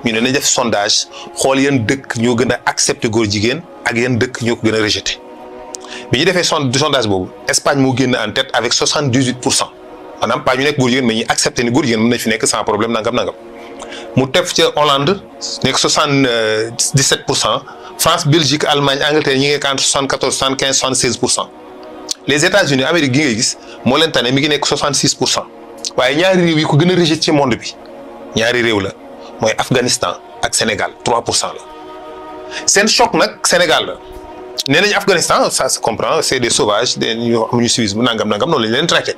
ñu ne nañ def sondage xool yan dëkk ñoo gën a accepté góor jigéen ak yan dëkk ñoo ko gën a rejeté bi ñu defee sondage boobu Espagne moo génn en tête avec 78%. maanaam pas ñu nekk góor jigéen mais ñuy accepté ni góor jigéen mën nañ fi nekk sans problème nangam mu tef ca Hollande nekk 77%. France Belgique Allemagne Angleterre ñi ngi nekk entre 74 75 76%. les États-Unis Amérique gi ngay gis moo leen tane mi ngi nekk 66%. waaye ñaari réew yi ko gën a rejeté ci monde bi ñaari réew la mooy Afghanistan ak Sénégal 3% la seen choc nag Sénégal la. nee nañu Afghanistan ça se comprend c'est des sauvages ñoo amuñu civisme nangam noonu lañ leen traité.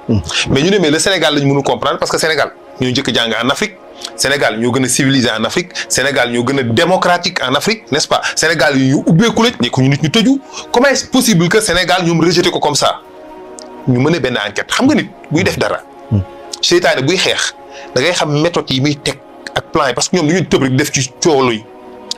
mais ñu ne mais le Sénégal lañ mënu comprendre parce que Sénégal ñoo njëkk jàng en Afrique Sénégal ñoo gën a civilisé en Afrique Sénégal ñoo gën a démocratique en Afrique n'est-ce pas Sénégal yu ñu ubbeeku lañ nekk ñu nit ñu tëju comment est-ce possible que Sénégal ñoom rejeté ko comme ça ñu mën a benn enquête xam nga nit buy def dara. seytaane buy xeex da ngay xam méthode yi muy teg ak plan yi parce que ñoom du ñu tëb rek def ci coolo yi.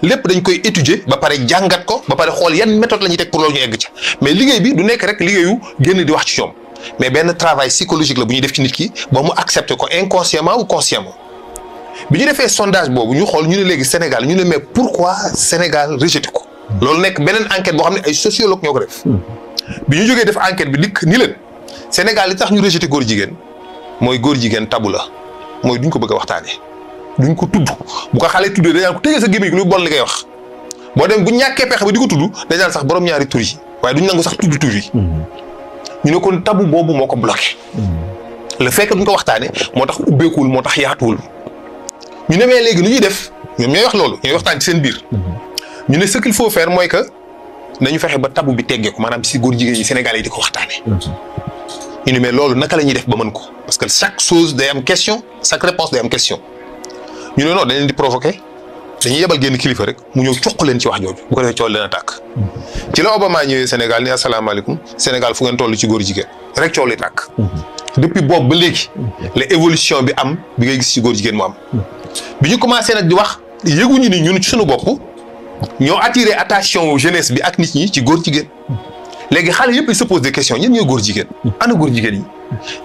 lépp dañ koy étudier ba pare jàngat ko ba pare xool yan méthode la ñuy teg pour loolu ñu egg ci mais liggéey bi du nekk rek liggéeyu génn di wax ci ñoom mais benn travail psychologique la bu ñuy def ci nit ki ba mu accepter ko inconsciemment ou consciemment bi ñu defee sondage boobu ñu xool ñu ne léegi Sénégal ñu ne mais pourquoi Sénégal rejeté ko loolu nekk beneen enquête boo xam ne ay sociologue ñoo ko def bi ñu jógee def enquête bi dikk ni leen Sénégal li tax ñu rejeté góor jigéen mooy góor jigéen tabu la mooy duñ ko bëgg a waxtaanee. duñ ko tudd bu ko xale tuddee dañaan ko tëjee sa gémmiñ lu bon li ngay wax boo dem bu ñàkkee pexe ba di ko tudd dañaan sax borom ñaari tur yi waaye duñ nangu sax tudd tur yi. ñu ne kon tabu boobu moo ko bloqué. le fait que duñ ko waxtaanee moo tax ubbeekuwul moo tax yaatuwul. ñu ne mais léegi lu ñuy def ñoom ñooy wax loolu ñooy waxtaan ci seen biir. ñu ne ce qu'il faut faire mooy que nañu fexe ba tabu bi teggee ko maanaam si góor jigéen ñi Sénégal yi di ko waxtaanee. ñu ne mais loolu naka la ñuy def ba mën ko parce que chaque chose day am question chaque réponse day am question. ñu ne non dañ leen di provoqué dañuy yebal génn kilifa rek mu ñëw coq leen ci wax jooju bu ko defee coow leen a tàkk. ci la Obama ñëwee Sénégal ni asalaamaaleykum Sénégal fu ngeen toll ci góor jigéen rek coow li tàkk. depuis boobu ba léegi. la évolution bi am bi ngay gis ci góor jigéen mu am. bi ñu commencé nag di wax yëguñu ni ñun ci suñu bopp ñoo attiré attention jeunesse bi ak nit ñi ci góor jigéen. léegi xale yëpp se pose des questions ñen ñooy góor jigéen. ana góor jigéen yi.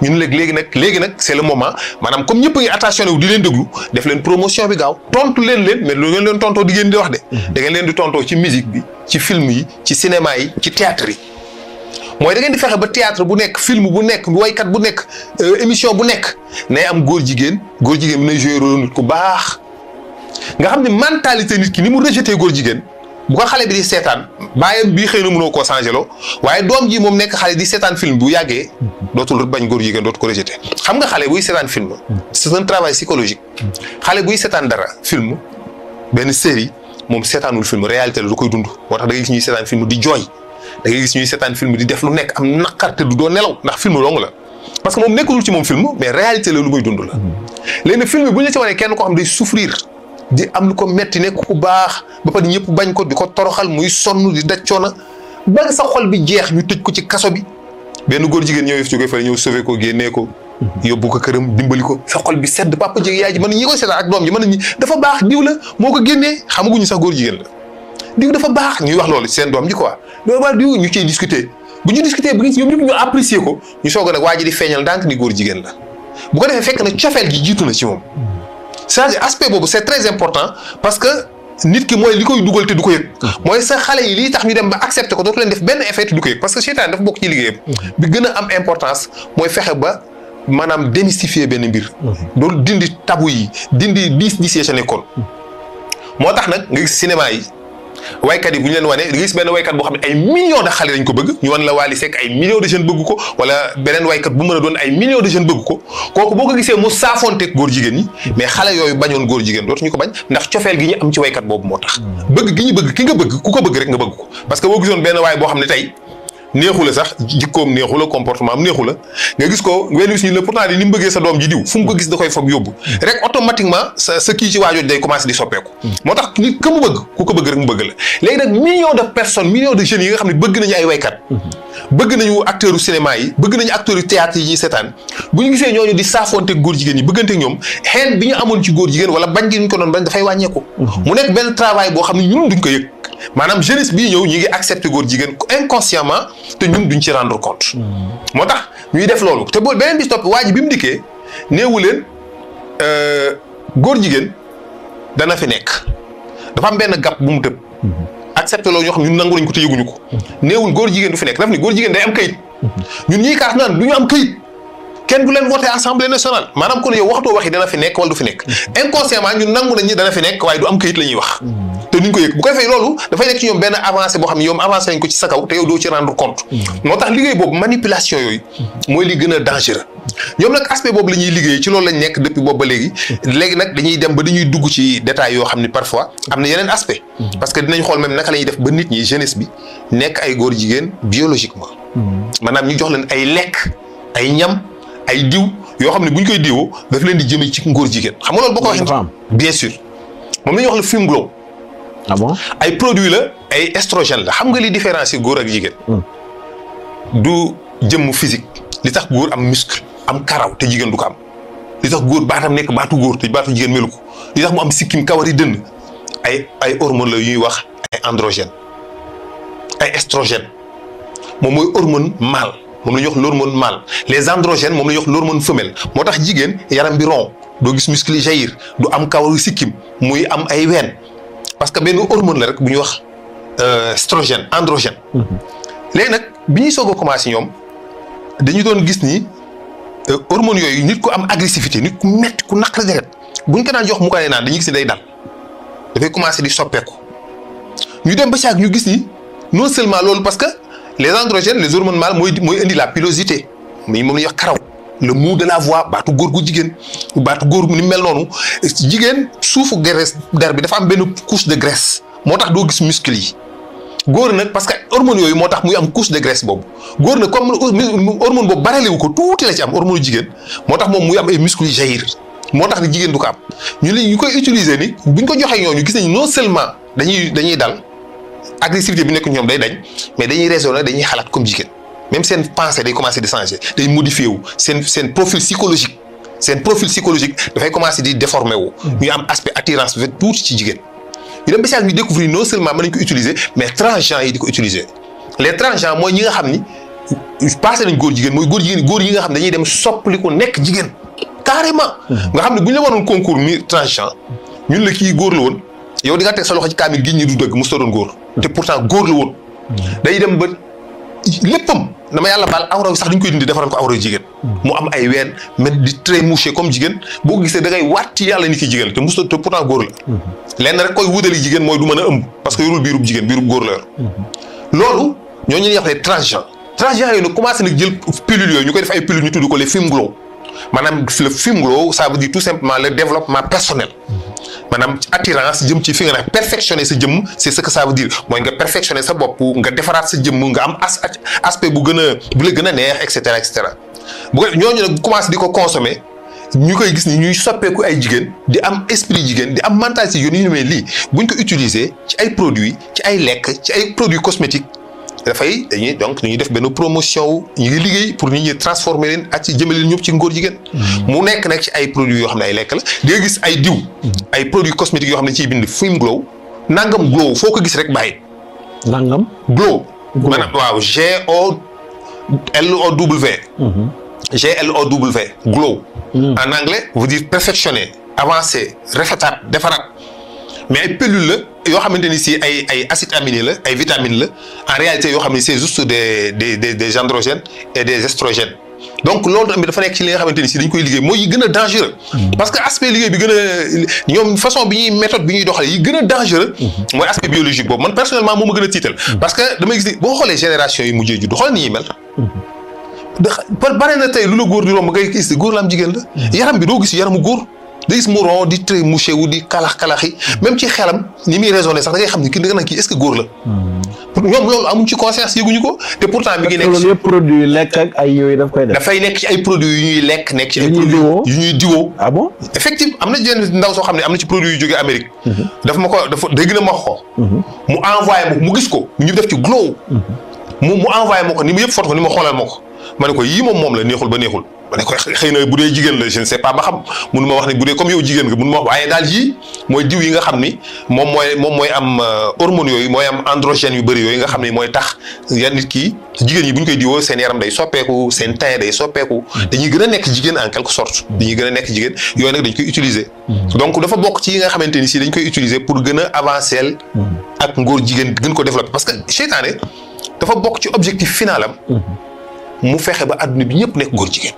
ñun léegi nag c'est le moment maanaam comme ñëpp a ngi attentionné wu di leen déglu def leen promotion bi gaaw tontu leen mais lu ngeen leen tontoo di ngeen di wax de. da ngeen leen di tontoo ci musique bi ci film yi ci cinéma yi ci théâtre yi. mooy da ngeen di fexe ba théâtre bu nekk film bu nekk waykat bu nekk émission bu nekk nay am góor jigéen bi nay joué rôle nit ku baax nga xam ne mentalité nit ki ni mu rejeté góor jigéen. bu ko xale bi di seetaan baayam bii xëy na mënoo koo changé loo waaye doom ji moom nekk xale di seetaan film bu yàggee dootul bañ góor jigéen dootu ko rejeté xam nga xale buy seetaan film c'est un travail psychologique xale buy seetaan dara film benn série moom seetaanul film réalité la du koy dund moo tax da ngay gis ñuy seetaan film di jooy da ngay gis ñuy seetaan film di def lu nekk am naqar te du doo nelaw ndax film dong la parce que moom nekkul ci moom film mais réalité la lu muy dund la léegi nag film bi bu ñu la ci wanee kenn koo xam day souffrir di am lu ko metti nekk ku baax ba pare ñëpp bañ ko di ko toroxal muy sonn di daj coono ba sa xol bi jeex ñu tëj ko ci kaso bi benn góor jigéen ñëw fi jógee fële ñëw sauver ko génnee ko yóbbu ko këram dimbali ko sa xol bi sedd papa ji yaay ji mën ñi koy seetaan ak doom ji mën nañu dafa baax diw la moo ko génnee xamaguñu sax góor jigéen la diw dafa baax ñuy wax loolu seen doom ji quoi loolu waa diw ñu ciy discuter bu ñu discuter bu ñoom ñëpp ñu apprécier ko ñu soog a nag waa ji di feeñal ndànk ni góor jigéen la bu ko defee fekk na cofeel gi jiitu na ci moom c'est aspect boobu c'est très important parce que nit ki mooy li koy dugal te du ko yëg mooy sa xale yi lii tax ñu dem ba accepter ko dootu leen def benn effet te du ko yëg parce que seytaane dafa bokk ci liggéeyam bi gën a am importance mooy fexe ba maanaam démystifier benn mbir doolu dindi tabu yi dindi diis ya ca nekkoon moo tax nag nga gis cinéma yi waykat yi bu ñu leen wane nga gis benn waykat boo xam ne ay millions de xale dañ ko bëgg ñu wan la Wally Seck ay millions de jeunes bëgg ko wala beneen waykat bu mën a doon ay millions de jeunes bëgg ko kooku boo ko gisee mu saafonteeg góor jigéen ñi mais xale yooyu bañoon góor jigéen dootu ñu ko bañ ndax cofeel gi ñu am ci waykat boobu moo tax bëgg gi ñu bëgg ki nga bëgg ku ko bëgg rek nga bëgg ko parce que boo gisoon benn waay boo xam ne tey neexu la sax jikkoom neexu la comportement am neexu la nga gis ko wenn wis ñu la pourtant ni mu bëggee sa doom ji diw fu mu ko gis da koy foog yóbbu rek automatiquement sa kii ci waajooj day commencé di soppeeku moo tax nit ka mu bëgg ku ko bëgg rek mu bëgg la léegi nag millions de personnes millions de jeunes yi nga xam ne bëgg nañu ay waykat bëgg nañu acteurs u cinéma yi bëgg nañu acteurs yu théâtre yi ñuy seetaan bu ñu gisee ñooñu di saafonte góor jigéen yi bëggante ñoom xeen bi ñu amoon ci góor jigéen wala bañ gi ñu ko doon bañ dafay wàññeeku mu nekk benn travail boo xam ne ñun duñ ko yëg maanaam jeunesse bii ñëw ñi ngi accepté góor jigéen inconsciemment te ñun duñ ci rendre compte moo tax ñuy def loolu te boo beneen bis topp waa ji bi mu dikkee néewu leen góor jigéen dana fi nekk dafa am benn gap bu mu tëb. accepté loolu ñoo xam ñun nangu nañ ko te yëguñu ko. néewul góor jigéen du fi nekk daf ni góor jigéen day am kayit. ñun ñii kaas naan du ñu am kayit kenn du leen voté assemblée nationale maanaam kon yow waxtoo waxi dana fi nekk wala du fi nekk. inconsciemment ñun nangu nañ ni dana fi nekk waaye du am kayit la ñuy wax. te duñ ko yëg bu ko defee loolu dafay nekk ci ñoom benn avancé boo xam ne ñoom avancé nañ ko ci sa kaw te yow doo ci rendre compte. moo tax liggéey boobu manipulation yooyu mooy li gën a dangereux. ñoom nag aspect boobu la ñuy liggéey ci loolu lañ nekk depuis boobu ba léegi. léegi nag dañuy dem ba dañuy dugg ci détails yoo xam ne parfois am na yeneen aspect parce que dinañ xool même naka la ñuy def ba nit ñi jeunesse bi nekk ay góor jigéen biologiquement. maanaam ñu jox leen ay lekk ay ñam ay diw yoo xam ne bu ñu koy diwoo daf leen di jëmee ci ngóor jigéen xam nga loolu boo ko waxee. bien sûr moom la ñuy wax le Fumglow. ah bon ay produits la ay estrogène la xam nga li différencier góor ak jigéen. du jëmm physique li tax góor am muscle am karaw te jigéen du ko am li tax góor baatam nekk baatu góor te baatu jigéen melu ko li tax mu am sikkim kawari dënn ay hormones la yu ñuy wax ay androgène ay estrogène moom mooy hormone mâle moom la ñuy wax l'hormone mâle les androgènes moom la ñuy wax l'hormone femelle moo tax jigéen yaram bi rond doo gis muscle yi jaillir du am kawaru sikkim muy am ay ween parce que benn hormone la rek bu ñuy wax estrogène androgène. léegi nag bi ñuy soog a commencé ñoom dañu doon gis ni hormones yooyu nit ku am agressivité nit ku metti ku naqari deret bu ñu ko daan jox mu koy naan dañuy gis ni day dal dafay commencé di soppeeku ñu dem ba caag ñu gis ni non seulement loolu parce que les androgènes les hormones mâles mooy indi la pilosité mais moom la ñuy wax karaw le mou de la voix baatu góor gu jigéen baatu góor ni mel noonu jigéen suufu graisse der bi dafa am benn couche de graisse moo tax doo gis muscle yi. góor nag parce que hormones yooyu moo tax muy am couche de graisse boobu góor nag comme hormone boobu barelewu ko tuuti la ci am hormone jigéen moo tax moom muy am ay muscles yu jaillir moo tax ni jigéen du ko am ñu koy utiliser ni buñ ko joxee ñooñu gis nañu non seulement dañuy dal agressivité bi nekk ñoom day dañ mais dañuy raisonner dañuy xalaat comme jigéen même seen pensée day commencer di changer day modifier wu seen profil psychologique dafay commencer di déformer wu. ñu am aspect attirance bu tuuti ci jigéen. ñu dem ba saa ñu découvrir non seulement mën nañ ko utiliser mais transgenres yi di ko utiliser les transgenres mooy ñi nga xam ni passé nañ góor jigéen mooy góor yi nga xam dañuy dem soppali ko nekk jigéen carrément. nga xam ne bu ñu la waroon concours mi transgenre ñun la kii góor la woon yow di nga teg sa loxo ci kaamil gi ñi du dëgg mosut a doon góor. te pourtant góor la woon. day dem ba léppam dama yàlla baal awra sax dañ koy dindi defaral ko awra jigéen. mu am ay ween mais di très mouché comme jigéen boo ko gisee da ngay waat ci yàlla ni ki jigéen te mosut te pourtant góor la. lenn rek koy wutali jigéen mooy du mën a ëmb parce que yorul biirub jigéen biirub góor la yor. loolu ñooñu la ñuy wax les transgenres yooyu nag commencé nag jël pilule yooyu ñu koy def ay pilule ñu tudd ko les Fumglow maanaam le Fumglow ça veut dire tout simplement le développement personnel. maanaam attirance jëm ci fi nga ne perfectionner sa jëmm c'est ce que ça veut dire mooy nga perfectionner sa bopp nga defaraat sa jëmm nga am aspect bu la gën a neex et cetera et cetera bu ko ñooñu nag commencé di ko consommer ñu koy gis ni ñuy soppeeku ay jigéen di am esprit jigéen di am mentalité yu ñu mel lii buñ ko utiliser ci ay produits ci ay lekk ci ay produits cosmétiques dañuy def benn promotion wu ñu ngi liggéey pour nit ñi transformer leen ak ci jëmale leen ñëpp ci ngóor jigéen. mu nekk nag ci ay produits yoo xam ne ay lekk la di nga gis ay diw. ay produits cosmétiques yoo xam ne ciy bind Fumglow nangam glow foo ko gis rek bàyyi. nangam glow. maanaam waaw GLOW. GLOW glow. en anglais veut dire perfectionner avancer rafetaat defaraat mais ay pellules la yoo xamante ni si ay acides aminés la ay vitamines la en réalité yoo xam ne c'est juste des androgènes et des estrogènes donc loolu tamit dafa nekk ci li nga xamante ni si dañ koy liggéey mooy yi gën a dangereux. parce que aspect liggéey bi gën a ñoom façon méthode bi ñuy doxalee yi gën a dangereux. mooy aspect biologique boobu man personnellement moo ma gën a tiital. parce que damay gis ni boo xoolee génération yi mujjee juddu xool ni ñuy mel. bare na tey lu la góor di romb ngay gis góor la am jigéen la. yaram bi doo gis yaramu góor. da gis mu ron di très mouché wu di kalax-kalaxi même ci xelam ni muy raisonné sax da ngay xam ni kii da nga naan kii est-ce que góor la. ñoom loolu amuñ ci conscience yëguñu ko te pourtant mi ngi nekk. loolu yëpp produit lekk ak ay yooyu daf koy def. dafay nekk ci ay produits yu ñuy lekk nekk ci ay produits yu ñuy diwoo. ah bon effectivement am na jenn ndaw soo xam ne am na ci produit yu jógee Amérique. dafa dégg na ma ko. mu envoyé ma ko mu gis ko ñu def ci glow. mu envoyé ma ko ni mu yëpp photo ko ni ma xoolal ma ko ma ne ko yii moom la neexul ba neexul ma ne ko xëy na bu dee jigéen la je ne sais pas ba xam mënu ma wax ne bu dee comme yow jigéen nga mënu ma wax waaye daal yii mooy diw yi nga xam ni moom mooy am hormones yooyu mooy am androgènes yu bëri yooyu nga xam ni mooy tax yan nit ki jigéen ñi bu ñu koy diwoo seen yaram day soppeeku seen teint day soppeeku dañuy gën a nekk jigéen en quelque sorte dañuy gën a nekk jigéen yooyu nag dañ koy utiliser donc dafa bokk ci yi nga xamante ni si dañ koy utiliser pour gën a avancer ak ngóor jigéen gën ko développer parce que seytaane dafa bokk ci objectif final am mu fexe ba adduna bi ñëpp nekk góor jigéen